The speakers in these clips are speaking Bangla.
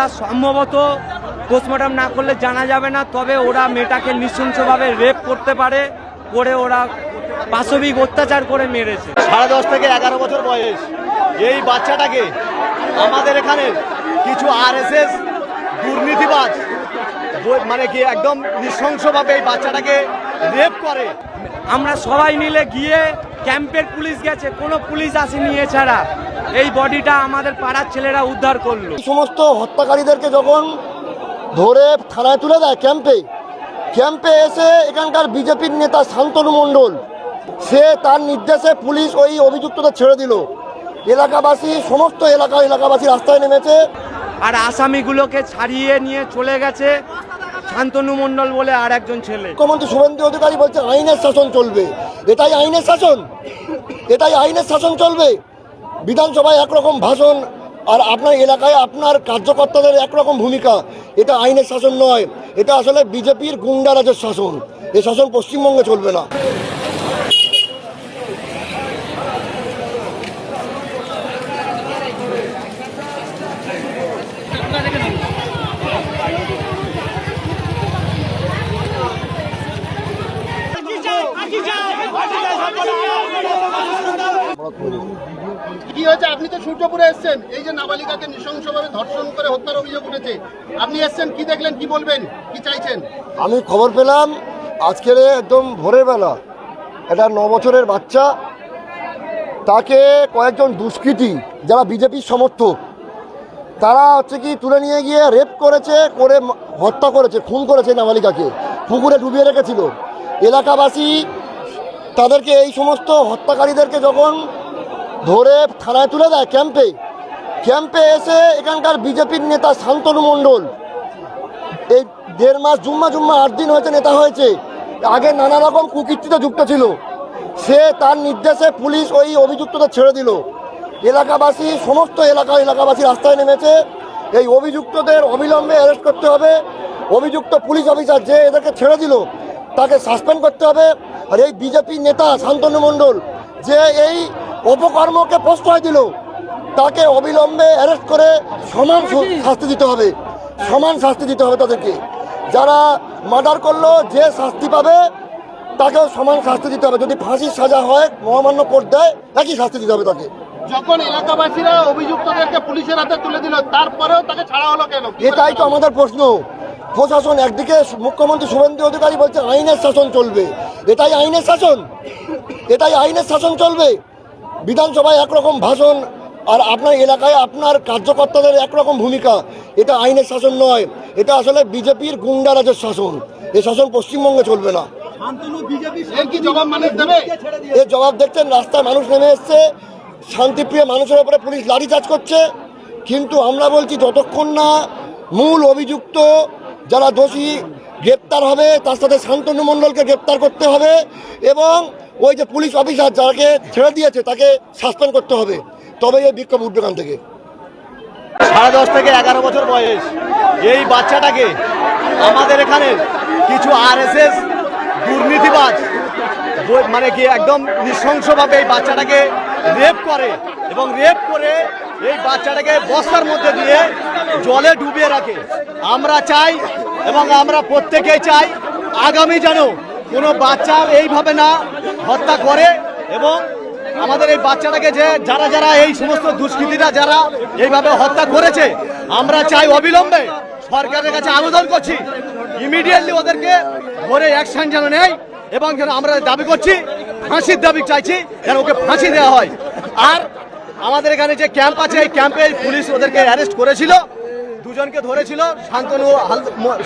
ওরা সম্ভবত পোস্টমর্টম না করলে জানা যাবে না, তবে ওরা মেয়েটাকে নৃশংসভাবে রেপ করতে পারে, করে ওরা পাশবিক অত্যাচার করে মেরেছে। 10.5 থেকে 11 বছর বয়স এই বাচ্চাটাকে আমাদের এখানে কিছু আরএসএস দুর্নীতিবাজ মানে কি একদম নৃশংসভাবে এই বাচ্চাটাকে রেপ করে। আমরা সবাই মিলে গিয়ে ক্যাম্পের পুলিশ গেছে, কোনো পুলিশ আসেনি, এছাড়া এই বডিটা আমাদের পাড়ার ছেলেরা উদ্ধার করলো। সমস্ত হত্যাকারীদেরকে যখন ধরে থানায় তুলে দেয় ক্যাম্পে এসে এখানকার বিজেপির নেতা শান্তনু মণ্ডল সে তার নির্দেশে পুলিশ ওই অভিযুক্তদের ছেড়ে দিল। এলাকাবাসী সমস্ত এলাকাবাসী রাস্তায় নেমেছে আর আসামিগুলোকে ছাড়িয়ে নিয়ে চলে গেছে শান্তনু মণ্ডল বলে আর একজন ছেলে। মুখ্যমন্ত্রী শুভেন্দু অধিকারী বলছে আইনের শাসন চলবে, এটাই আইনের শাসন চলবে। বিধানসভায় একরকম ভাষণ আর আপনার এলাকায় আপনার কার্যকর্তাদের একরকম ভূমিকা, এটা আইনের শাসন নয়, এটা আসলে বিজেপির গুন্ডারাজের শাসন। এই শাসন পশ্চিমবঙ্গে চলবে না। কি হয়েছে? আপনি তো সূর্যপুরে এসেছেন, এই যে নাবালিকাকে নৃশংসভাবে ধর্ষণ করে হত্যার অভিযোগ উঠেছে, আপনি এসেছেন, কি দেখলেন, কি বলবেন, কি চাইছেন? আমি খবর পেলাম আজকের একদম ভোরের বেলা একটা 9 বছরের বাচ্চা, তাকে কয়েকজন দুষ্কৃতী যারা বিজেপির সমর্থক তারা হচ্ছে কি তুলে নিয়ে গিয়ে রেপ করেছে, করে হত্যা করেছে, খুন করেছে। নাবালিকাকে পুকুরে ডুবিয়ে রেখেছিল। এলাকাবাসী তাদেরকে এই সমস্ত হত্যাকারীদেরকে যখন ধরে থানায় তুলে দেয় ক্যাম্পে এসে এখানকার বিজেপির নেতা শান্তনু মণ্ডল এই 1.5 মাস জুম্মা 8 দিন হয়েছে নেতা হয়েছে, আগে নানা রকম কুকীর্তিতে যুক্ত ছিল, সে তার নির্দেশে পুলিশ ওই অভিযুক্তদের ছেড়ে দিল। এলাকাবাসী সমস্ত এলাকাবাসী রাস্তায় নেমেছে। এই অভিযুক্তদের অবিলম্বে অ্যারেস্ট করতে হবে। অভিযুক্ত পুলিশ অফিসার যে এদেরকে ছেড়ে দিল তাকে সাসপেন্ড করতে হবে। আর এই বিজেপি নেতা শান্তনু মণ্ডল যে এই অপকর্মকে প্রশ্রয় দিল তাকে অবিলম্বে অ্যারেস্ট করে সমান শাস্তি দিতে হবে তাদেরকে। যারা মার্ডার করলো যে শাস্তি পাবে তাকেও সমান শাস্তি দিতে হবে। যদি ফাঁসির সাজা হয়, মহামান্য কোর্ট দেয়, একই শাস্তি দিতে হবে তাকে। যখন এলাকাবাসীরা অভিযুক্তদেরকে পুলিশের হাতে তুলে দিল, তারপরেও তাকে ছাড়া হলো কেন? এটাই তো আমাদের প্রশ্ন। প্রশাসন একদিকে মুখ্যমন্ত্রী শুভেন্দু অধিকারী বলছে আইনের শাসন চলবে, এটাই আইনের শাসন চলবে। বিধানসভায় একরকম ভাষণ আর আপনার এলাকায় আপনার কার্যকর্তাদের একরকম ভূমিকা, এটা আইনের শাসন নয়, এটা আসলে বিজেপির গুন্ডারাজের শাসন। এই শাসন পশ্চিমবঙ্গে চলবে না। এর জবাব দেখছেন, রাস্তায় মানুষ নেমে এসছে, শান্তিপ্রিয় মানুষের উপরে পুলিশ লাঠিচার্জ করছে। কিন্তু আমরা বলছি যতক্ষণ না মূল অভিযুক্ত যারা দোষী গ্রেপ্তার হবে, তার সাথে শান্তনু মণ্ডলকে গ্রেপ্তার করতে হবে এবং ওই যে পুলিশ অফিসার যাকে ছেড়ে দিয়েছে তাকে সাসপেন্ড করতে হবে, তবে এই বিক্ষোভ উঠবে এখান থেকে। 10.5 থেকে 11 বছর বয়স এই বাচ্চাটাকে আমাদের এখানে কিছু আরএসএস দুর্নীতিবাজ মানে কি একদম নৃশংসভাবে এই বাচ্চাটাকে রেপ করে এবং রেপ করে এই বাচ্চাটাকে বস্তার মধ্যে দিয়ে জলে ডুবিয়ে রাখে। আমরা চাই এবং আমরা প্রত্যেকেই চাই আগামী যেন কোনো বাচ্চার এইভাবে না হত্যা করে, এবং আমাদের এই বাচ্চাটাকে যে যারা এই সমস্ত দুষ্কৃতীরা যারা এইভাবে হত্যা করেছে, আমরা চাই অবিলম্বে সরকারের কাছে আবেদন করছি ইমিডিয়েটলি ওদেরকে ধরে অ্যাকশন যেন নেয়, এবং যেন আমরা দাবি করছি ফাঁসির দাবি চাইছি, যেন ওকে ফাঁসি দেওয়া হয়। আর আমাদের এখানে যে ক্যাম্প আছে, এই ক্যাম্পে পুলিশ ওদেরকে অ্যারেস্ট করেছিল, দুজনকে ধরেছিল,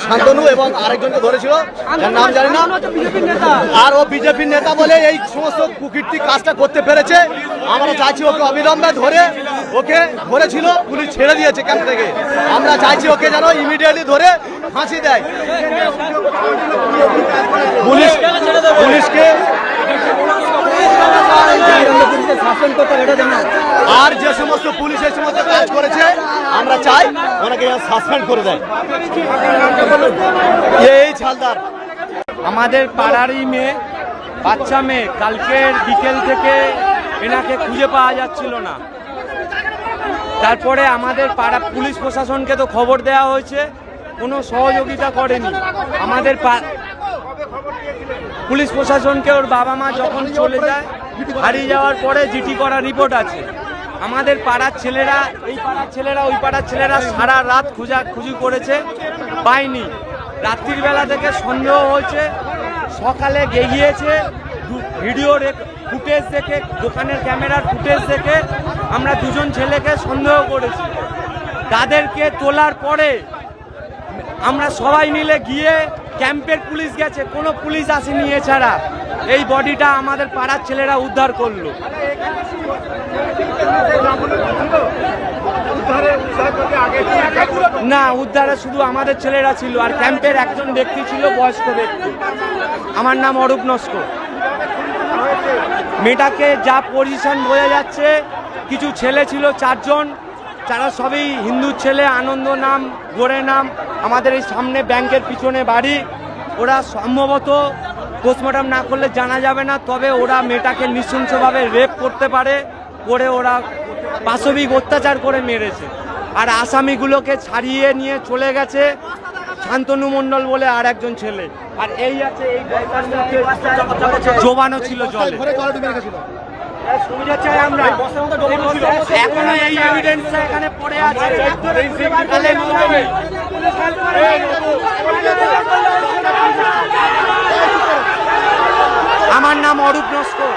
শান্তনু এবং আরেকজনকে ধরেছিল, যার নাম জানি না, আর ও বিজেপির নেতা বলে এই সমস্ত কুকীর্তি কাজটা করতে পেরেছে। আমরা চাইছি ওকে অবিলম্বে ওকে ধরেছিল, পুলিশ ছেড়ে দিয়েছে ক্যাম্প থেকে, আমরা চাইছি ওকে যেন ইমিডিয়েটলি ধরে ফাঁসি দেয়। পুলিশকে আর যে সমস্ত পুলিশ এই সমস্ত কাজ করেছে আমরা চাই ওনাকে সাসপেন্ড করে দেয়। এই ছালদার আমাদের পাড়ারই বাচ্চা মেয়ে, কালকের বিকেল থেকে এনাকে খুঁজে পাওয়া যাচ্ছিল না। তারপরে আমাদের পাড়া পুলিশ প্রশাসনকে তো খবর দেওয়া হয়েছে, কোনো সহযোগিতা করেনি। আমাদের পুলিশ প্রশাসনকে ওর বাবা মা যখন চলে যায়, হারিয়ে যাওয়ার পরে জিটি করা রিপোর্ট আছে। আমাদের পাড়ার ছেলেরা, এই পাড়ার ছেলেরা ওই পাড়ার ছেলেরা সারা রাত খোঁজাখুঁজি করেছে, পায়নি। রাত্রির বেলা থেকে সন্দেহ হয়েছে, সকালে গিয়েছে ভিডিও ফুটেজ দেখে, দোকানের ক্যামেরার ফুটেজ দেখে আমরা দুজন ছেলেকে সন্দেহ করেছি। তাদেরকে তোলার পরে আমরা সবাই মিলে গিয়ে, ক্যাম্পের পুলিশ গেছে, কোনো পুলিশ আসেনি, এছাড়া এই বডিটা আমাদের পাড়ার ছেলেরা উদ্ধার করলো। না, উদ্ধারে শুধু আমাদের ছেলেরা ছিল, আর ক্যাম্পের একজন ব্যক্তি ছিল, বয়স্ক ব্যক্তি। আমার নাম অরূপ নস্কর। মেয়েটাকে যা পজিশন বোঝা যাচ্ছে, কিছু ছেলে ছিল 4 জন, যারা সবই হিন্দু ছেলে, আনন্দ নাম, গোড়ে নাম, আমাদের এই সামনে ব্যাংকের পিছনে বাড়ি। ওরা সম্ভবত পোস্টমর্টম না করলে জানা যাবে না, তবে ওরা মেয়েটাকে নৃশংসভাবে রেপ করতে পারে, করে ওরা পাশবিক অত্যাচার করে মেরেছে। আর আসামিগুলোকে ছাড়িয়ে নিয়ে চলে গেছে শান্তনু মণ্ডল বলে আর একজন ছেলে। আর এই আছে, এই জোবানো ছিল জলে। এখনো এই এভিডেন্সটা এখানে পড়ে আছে। আমার নাম অরূপ নস্কর।